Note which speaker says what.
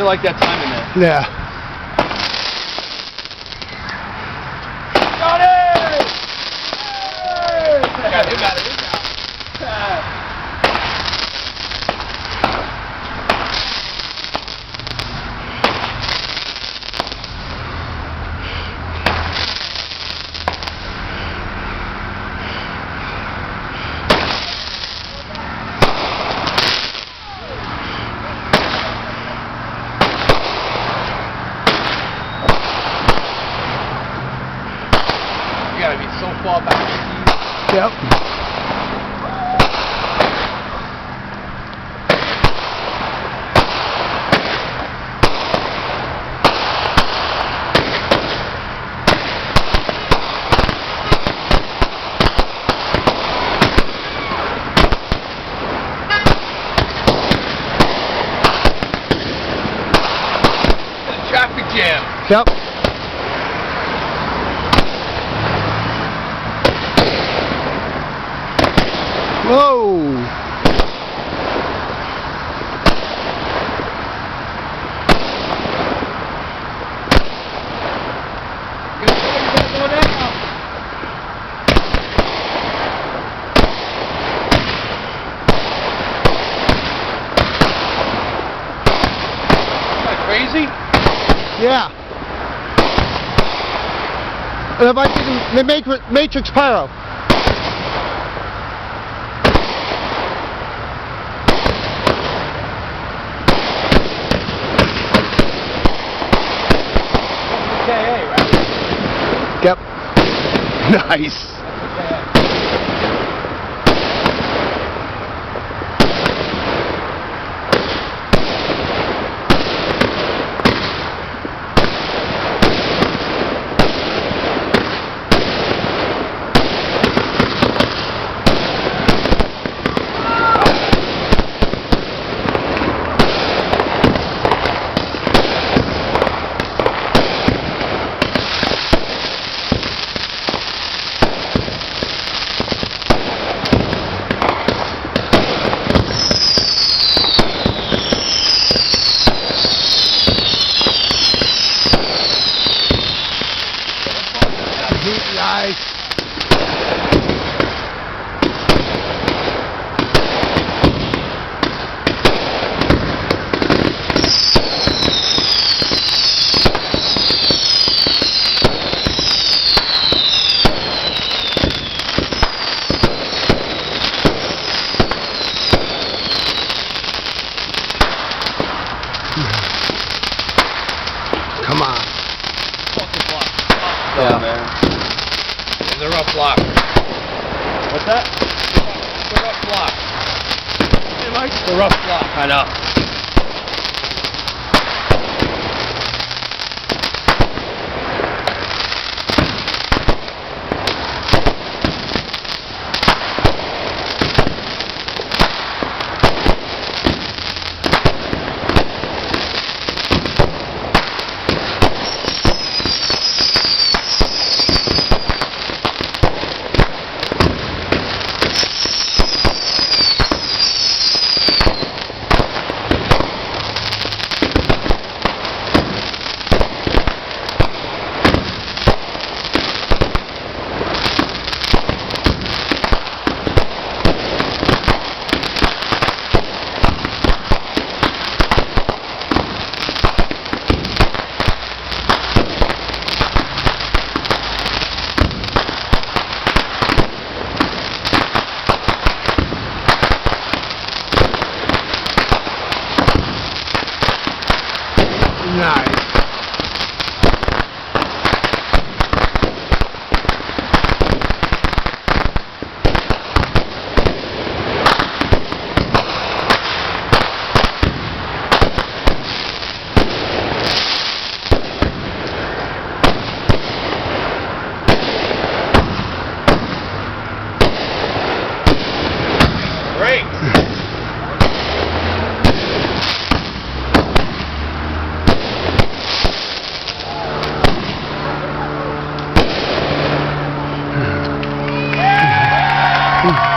Speaker 1: like that time in there.
Speaker 2: Yeah.
Speaker 1: Got it! You got it. You gotta be so far back.
Speaker 2: Yep.
Speaker 1: Traffic jam.
Speaker 2: Yep. Whoa!
Speaker 1: Crazy?
Speaker 2: Yeah. And if I did the Matrix Pyro.
Speaker 1: KA, right?
Speaker 2: Yep. Nice. Nice. Come on.
Speaker 1: Fucking block.
Speaker 2: Yeah.
Speaker 1: Man. It's a rough block. What's that? It's a rough block. Hey, Mike? It's a rough block. I know. Nice. Great.
Speaker 2: Hmm.